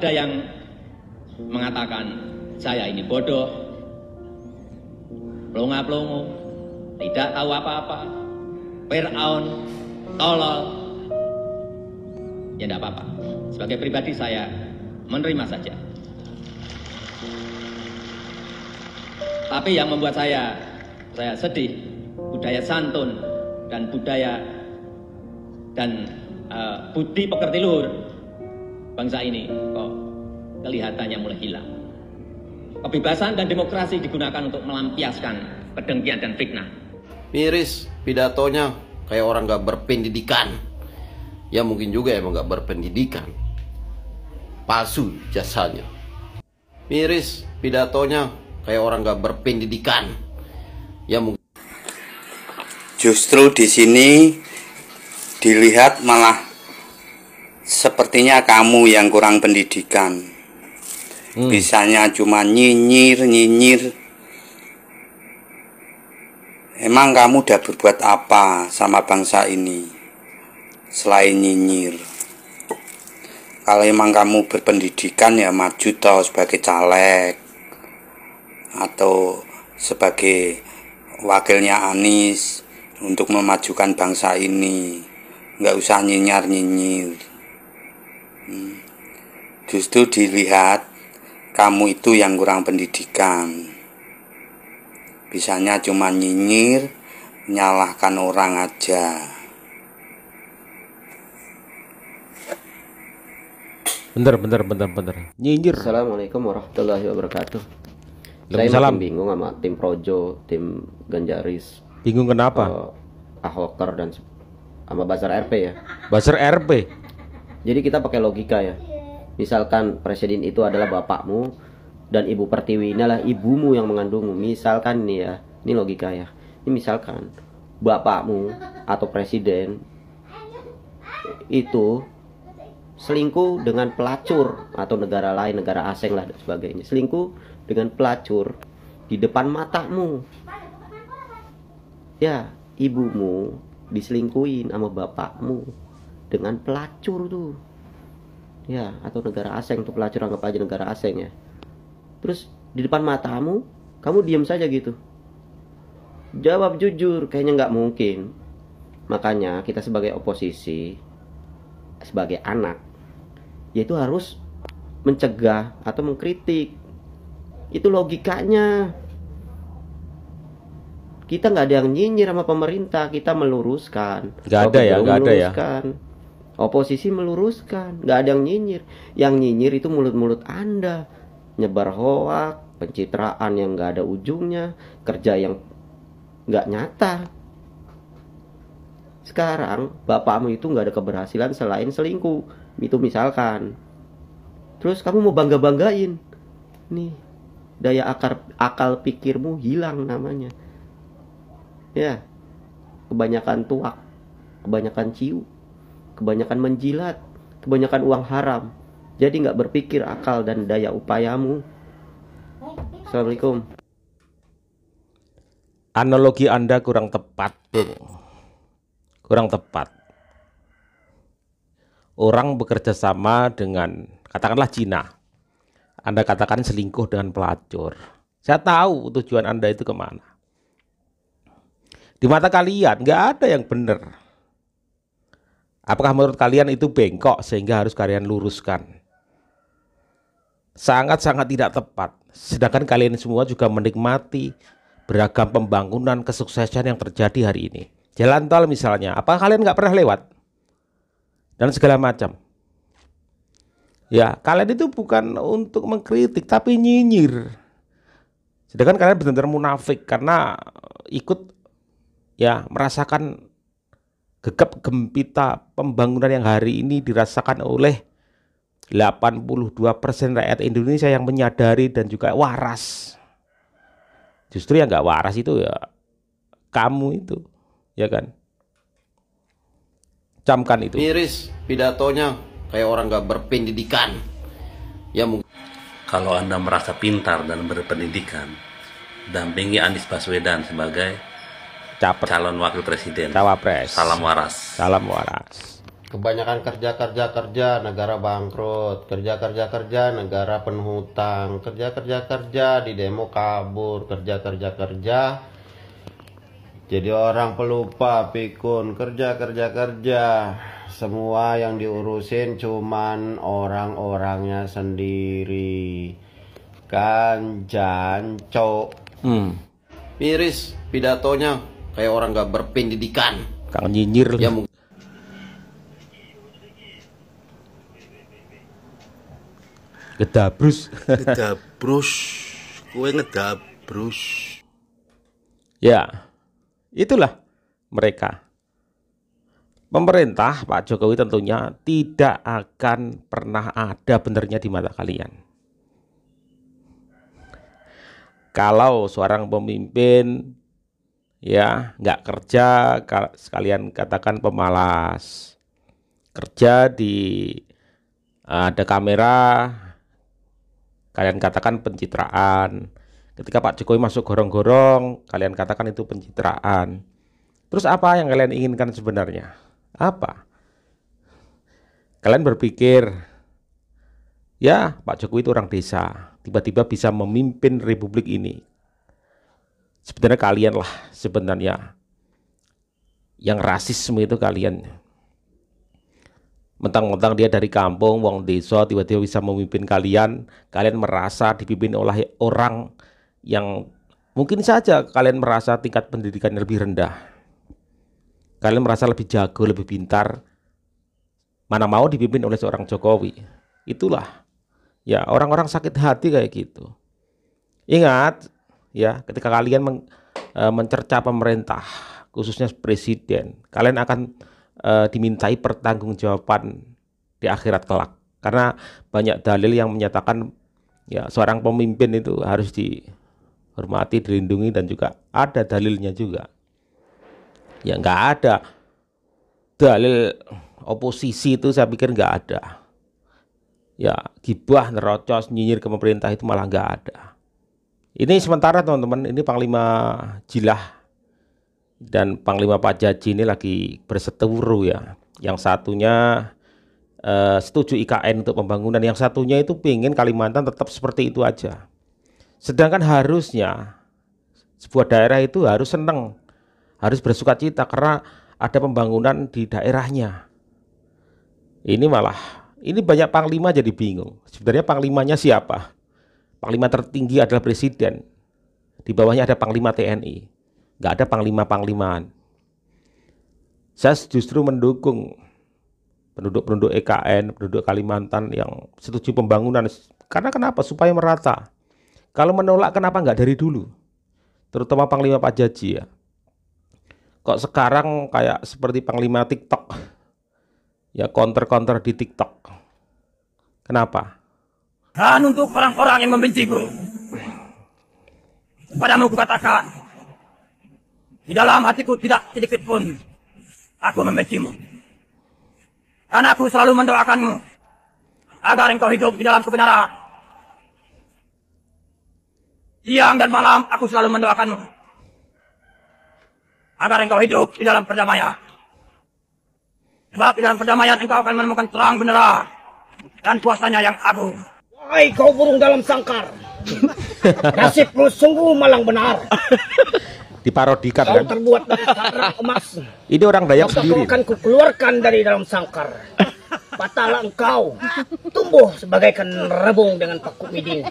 Ada yang mengatakan saya ini bodoh, pelongo-pelongo, tidak tahu apa-apa, Fir'aun, tolol. Ya tidak apa-apa. Sebagai pribadi saya menerima saja. Tapi yang membuat saya sedih, budaya santun dan budaya dan budi pekerti luhur bangsa ini kok kelihatannya mulai hilang. Kebebasan dan demokrasi digunakan untuk melampiaskan kedengkian dan fitnah. Miris pidatonya kayak orang gak berpendidikan. Ya mungkin juga emang gak berpendidikan. Palsu jasanya. Miris pidatonya kayak orang gak berpendidikan. Ya mungkin. Justru di sini dilihat malah sepertinya kamu yang kurang pendidikan. Bisanya cuma nyinyir. Emang kamu udah berbuat apa sama bangsa ini selain nyinyir? Kalau emang kamu berpendidikan ya maju toh sebagai caleg atau sebagai wakilnya Anies untuk memajukan bangsa ini. Nggak usah nyinyir. Justru dilihat kamu itu yang kurang pendidikan. Bisanya cuma nyinyir, menyalahkan orang aja. Bentar. Nyinyir. Assalamualaikum warahmatullahi wabarakatuh. Saya Waalaikumsalam. makin bingung sama tim Projo, tim Ganjaris. Bingung kenapa? Ahoker dan sama Buzzer RP ya. Buzzer RP. Jadi kita pakai logika ya. Misalkan presiden itu adalah bapakmu dan Ibu Pertiwi ini adalah ibumu yang mengandungmu. Misalkan nih ya, ini logika ya. Ini misalkan bapakmu atau presiden itu selingkuh dengan pelacur atau negara lain, negara asing lah dan sebagainya. Selingkuh dengan pelacur di depan matamu. Ya, ibumu diselingkuhin sama bapakmu dengan pelacur tuh. Ya, atau negara asing tuh, pelacur anggap aja negara asing ya. Terus di depan matamu, kamu diam saja gitu. Jawab jujur, kayaknya nggak mungkin. Makanya kita sebagai oposisi, sebagai anak, yaitu harus mencegah atau mengkritik. Itu logikanya. Kita nggak ada yang nyinyir sama pemerintah, kita meluruskan. Nggak ada ya. Oposisi meluruskan, nggak ada yang nyinyir. Yang nyinyir itu mulut-mulut Anda, nyebar hoak, pencitraan yang nggak ada ujungnya, kerja yang nggak nyata. Sekarang bapakmu itu nggak ada keberhasilan selain selingkuh, itu misalkan. Terus kamu mau bangga-banggain, nih daya akal pikirmu hilang namanya. Ya, kebanyakan tuak, kebanyakan ciu, kebanyakan menjilat, kebanyakan uang haram. Jadi nggak berpikir akal dan daya upayamu. Assalamualaikum. Analogi Anda kurang tepat, Bung. Kurang tepat. Orang bekerja sama dengan, katakanlah Cina. Anda katakan selingkuh dengan pelacur. Saya tahu tujuan Anda itu kemana. Di mata kalian nggak ada yang benar. Apakah menurut kalian itu bengkok sehingga harus kalian luruskan? Sangat-sangat tidak tepat. Sedangkan kalian semua juga menikmati beragam pembangunan kesuksesan yang terjadi hari ini. Jalan tol misalnya, apa kalian nggak pernah lewat? Dan segala macam. Ya, kalian itu bukan untuk mengkritik, tapi nyinyir. Sedangkan kalian benar-benar munafik karena ikut ya merasakan gegap gempita pembangunan yang hari ini dirasakan oleh 82% rakyat Indonesia yang menyadari dan juga waras. Justru yang nggak waras itu ya kamu itu, ya kan? Camkan itu. Miris pidatonya kayak orang nggak berpendidikan. Ya mungkin. Kalau Anda merasa pintar dan berpendidikan, dampingi Anies Baswedan sebagai calon wakil presiden. Cawapres. Salam waras. Salam waras. Kebanyakan kerja negara bangkrut, kerja negara penuh hutang, kerja di demo kabur, kerja jadi orang pelupa pikun, kerja semua yang diurusin cuman orang-orangnya sendiri kan. Jancok miris pidatonya kayak orang gak berpendidikan. Kang nyinyir Ya gedabrus. Kue ngedabrus. Ya, itulah mereka. Pemerintah Pak Jokowi tentunya tidak akan pernah ada benernya di mata kalian. Kalau seorang pemimpin ya nggak kerja, sekalian katakan pemalas. Kerja di ada kamera, kalian katakan pencitraan. Ketika Pak Jokowi masuk gorong-gorong, kalian katakan itu pencitraan. Terus apa yang kalian inginkan sebenarnya? Apa? Kalian berpikir, ya Pak Jokowi itu orang desa, tiba-tiba bisa memimpin republik ini. Sebenarnya kalian lah sebenarnya yang rasisme itu kalian. Mentang-mentang dia dari kampung, wong desa, tiba-tiba bisa memimpin kalian. Kalian merasa dipimpin oleh orang yang mungkin saja kalian merasa tingkat pendidikannya lebih rendah. Kalian merasa lebih jago, lebih pintar. Mana mau dipimpin oleh seorang Jokowi. Itulah ya orang-orang sakit hati kayak gitu. Ingat ya, ketika kalian mencerca pemerintah, khususnya presiden, kalian akan dimintai pertanggungjawaban di akhirat kelak. Karena banyak dalil yang menyatakan ya seorang pemimpin itu harus dihormati, dilindungi, dan juga ada dalilnya juga. Ya nggak ada dalil oposisi itu, saya pikir nggak ada. Ya gibah, nerocos, nyinyir ke pemerintah itu malah nggak ada. Ini sementara teman-teman, ini Panglima Jilah dan Panglima Pajaji ini lagi berseteru ya. Yang satunya setuju IKN untuk pembangunan, yang satunya itu pengen Kalimantan tetap seperti itu aja. Sedangkan harusnya sebuah daerah itu harus senang, harus bersukacita karena ada pembangunan di daerahnya. Ini malah, ini banyak panglima jadi bingung. Sebenarnya panglimanya siapa? Panglima tertinggi adalah presiden. Di bawahnya ada panglima TNI. Nggak ada panglima-panglimaan. Saya justru mendukung penduduk-penduduk EKN, penduduk Kalimantan yang setuju pembangunan. Karena kenapa? Supaya merata. Kalau menolak, kenapa nggak dari dulu? Terutama Panglima Pajaji ya. Kok sekarang kayak seperti Panglima TikTok? Ya counter-counter di TikTok. Kenapa? Dan untuk orang-orang yang membenciku, padamu kukatakan, di dalam hatiku tidak sedikit pun aku membencimu. Karena aku selalu mendoakanmu agar engkau hidup di dalam kebenaran. Siang dan malam aku selalu mendoakanmu agar engkau hidup di dalam perdamaian. Sebab di dalam perdamaian engkau akan menemukan terang benerang dan kuasanya yang agung. Hai kau burung dalam sangkar, nasibmu sungguh malang benar. Diparodikan kau kan? Terbuat dari sandrak emas. Ini orang Dayak sendiri. Kau akan kukeluarkan dari dalam sangkar. Patahlah engkau, tumbuh sebagaikan rebung dengan paku midin.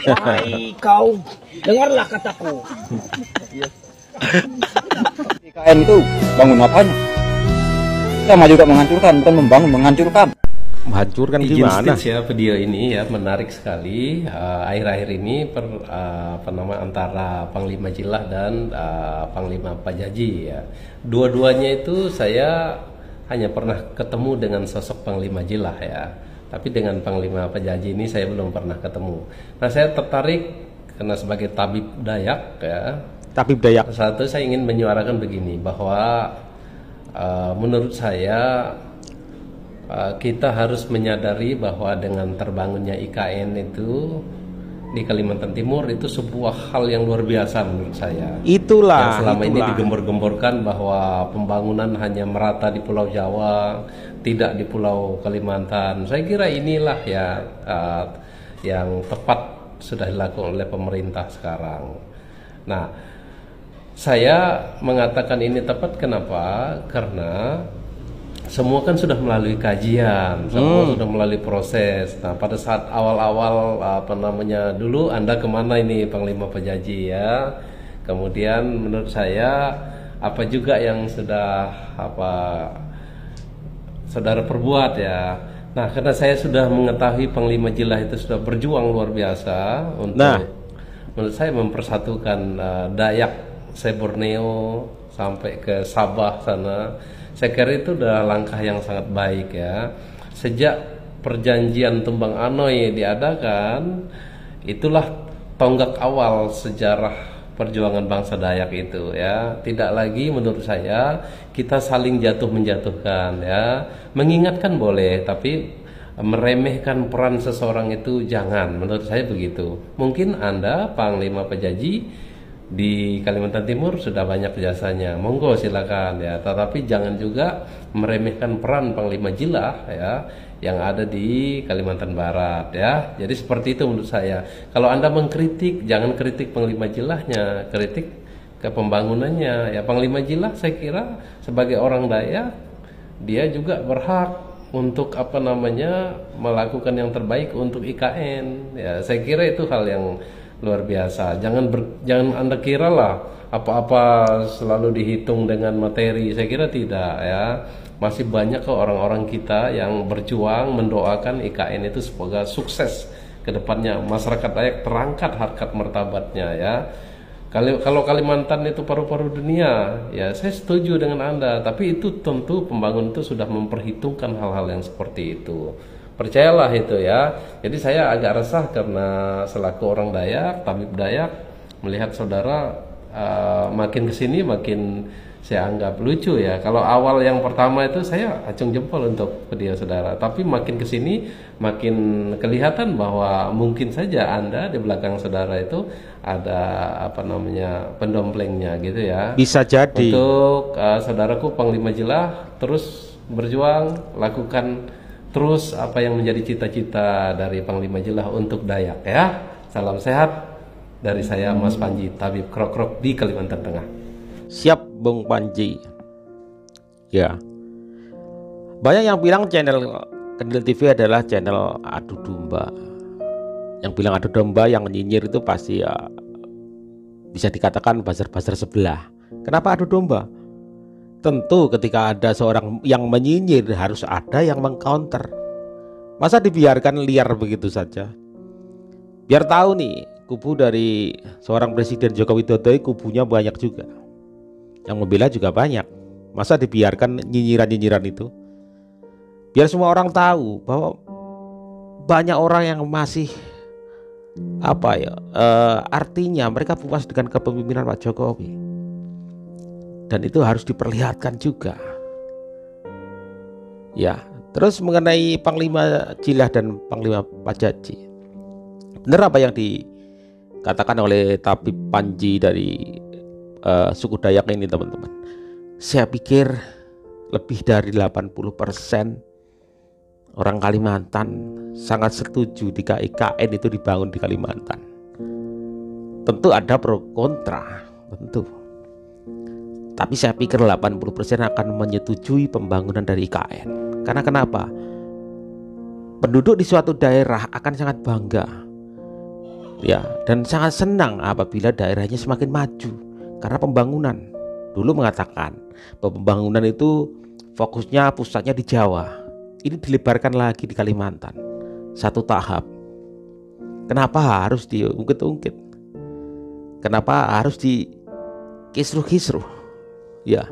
Hai kau, dengarlah kataku. IKN itu bangun apanya? Sama juga menghancurkan, bukan membangun, menghancurkan. Menghancurkan Izin gimana? ya, video ini ya menarik sekali. Akhir-akhir ini antara Panglima Jilah dan Panglima Pajaji ya. Dua-duanya itu saya hanya pernah ketemu dengan sosok Panglima Jilah ya. Tapi dengan Panglima Pajaji ini saya belum pernah ketemu. Nah, saya tertarik karena sebagai tabib Dayak ya. Tabib Dayak. Satu, saya ingin menyuarakan begini bahwa menurut saya kita harus menyadari bahwa dengan terbangunnya IKN itu di Kalimantan Timur itu sebuah hal yang luar biasa menurut saya. Itulah yang selama ini digembor-gemborkan bahwa pembangunan hanya merata di Pulau Jawa, tidak di Pulau Kalimantan. Saya kira inilah ya yang tepat sudah dilakukan oleh pemerintah sekarang. Nah, saya mengatakan ini tepat kenapa? Karena semua kan sudah melalui kajian, semua sudah melalui proses. Nah, pada saat awal-awal dulu Anda kemana ini Panglima Pajaji ya? Kemudian menurut saya apa juga yang sudah saudara perbuat ya? Nah, karena saya sudah mengetahui Panglima Jilah itu sudah berjuang luar biasa untuk menurut saya mempersatukan Dayak Borneo sampai ke Sabah sana. Saya kira itu udah langkah yang sangat baik ya. Sejak perjanjian Tumbang Anoy diadakan, itulah tonggak awal sejarah perjuangan bangsa Dayak itu ya. Tidak lagi menurut saya kita saling jatuh menjatuhkan ya. Mengingatkan boleh, tapi meremehkan peran seseorang itu jangan. Menurut saya begitu. Mungkin Anda Panglima Pajaji di Kalimantan Timur sudah banyak jasanya, monggo silakan ya, tetapi jangan juga meremehkan peran Panglima Jilah ya yang ada di Kalimantan Barat ya. Jadi seperti itu menurut saya. Kalau Anda mengkritik, jangan kritik Panglima Jilahnya, kritik ke pembangunannya ya. Panglima Jilah saya kira sebagai orang Dayak dia juga berhak untuk melakukan yang terbaik untuk IKN ya. Saya kira itu hal yang luar biasa. Jangan Anda kira lah apa-apa selalu dihitung dengan materi. Saya kira tidak ya. Masih banyak kok orang-orang kita yang berjuang mendoakan IKN itu semoga sukses ke depannya. Masyarakat Dayak terangkat harkat martabatnya ya. Kalau Kalimantan itu paru-paru dunia, ya saya setuju dengan Anda. Tapi itu tentu pembangunan itu sudah memperhitungkan hal-hal yang seperti itu. Percayalah itu ya. Jadi saya agak resah karena selaku orang Dayak, tabib Dayak, melihat saudara makin kesini makin saya anggap lucu ya. Kalau awal yang pertama itu saya acung jempol untuk dia saudara. Tapi makin kesini makin kelihatan bahwa mungkin saja Anda di belakang saudara itu ada pendomplengnya gitu ya. Bisa jadi. Untuk saudaraku Panglima Jilah terus berjuang, lakukan terus apa yang menjadi cita-cita dari Panglima Jilah untuk Dayak ya. Salam sehat dari saya Mas Panji, Tabib Krok-Krok di Kalimantan Tengah. Siap Bung Panji. Ya. Banyak yang bilang channel Kendil TV adalah channel adu domba. Yang bilang adu domba, yang nyinyir itu pasti ya bisa dikatakan buzzer-buzzer sebelah. Kenapa adu domba? Tentu ketika ada seorang yang menyinyir harus ada yang mengcounter. Masa dibiarkan liar begitu saja? Biar tahu nih, kubu dari seorang Presiden Joko Widodo kubunya banyak juga. Yang membela juga banyak. Masa dibiarkan nyinyiran-nyinyiran itu? Biar semua orang tahu bahwa banyak orang yang masih artinya mereka puas dengan kepemimpinan Pak Jokowi. Dan itu harus diperlihatkan juga. Ya, terus mengenai Panglima Jilah dan Panglima Pajaji. Benar apa yang dikatakan oleh Tabib Panji dari suku Dayak ini teman-teman. Saya pikir lebih dari 80% orang Kalimantan sangat setuju jika IKN itu dibangun di Kalimantan. Tentu ada pro kontra, tentu. Tapi saya pikir 80% akan menyetujui pembangunan dari IKN. Karena kenapa? Penduduk di suatu daerah akan sangat bangga ya, dan sangat senang apabila daerahnya semakin maju karena pembangunan. Dulu mengatakan bahwa pembangunan itu fokusnya pusatnya di Jawa. Ini dilebarkan lagi di Kalimantan. Satu tahap. Kenapa harus diungkit-ungkit? Kenapa harus dikisruh-kisruh? Ya,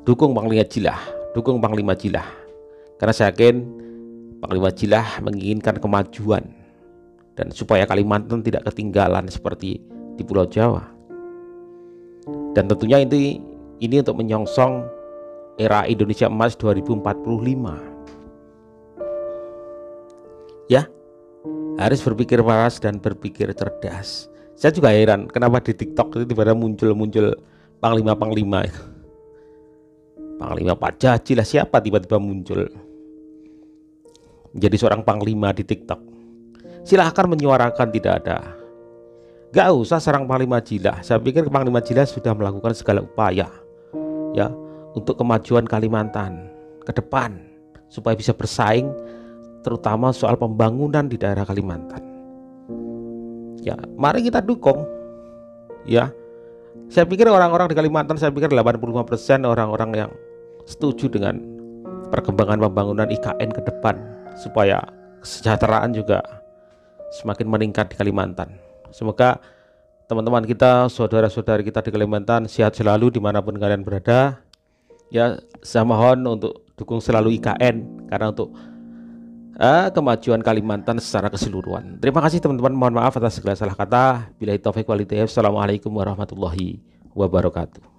dukung Panglima Jilah, dukung Panglima Jilah. Karena saya yakin Panglima Jilah menginginkan kemajuan dan supaya Kalimantan tidak ketinggalan seperti di Pulau Jawa. Dan tentunya ini untuk menyongsong era Indonesia Emas 2045. Ya, Harus berpikir waras dan berpikir cerdas. Saya juga heran kenapa di TikTok itu tiba-tiba muncul panglima-panglima itu. Panglima Pak Jaji lah, siapa tiba-tiba muncul menjadi seorang panglima di TikTok. Silahkan menyuarakan, tidak ada. Gak usah serang Panglima Jila. Saya pikir Panglima Jila sudah melakukan segala upaya ya untuk kemajuan Kalimantan ke depan supaya bisa bersaing, terutama soal pembangunan di daerah Kalimantan. Ya, mari kita dukung. Ya, saya pikir orang-orang di Kalimantan, saya pikir 85% orang-orang yang setuju dengan perkembangan pembangunan IKN ke depan supaya kesejahteraan juga semakin meningkat di Kalimantan. Semoga teman-teman kita, saudara-saudari kita di Kalimantan sehat selalu dimanapun kalian berada. Ya, saya mohon untuk dukung selalu IKN karena untuk kemajuan Kalimantan secara keseluruhan. Terima kasih teman-teman, mohon maaf atas segala salah kata. Billahi taufiq wal hidayah. Assalamualaikum warahmatullahi wabarakatuh.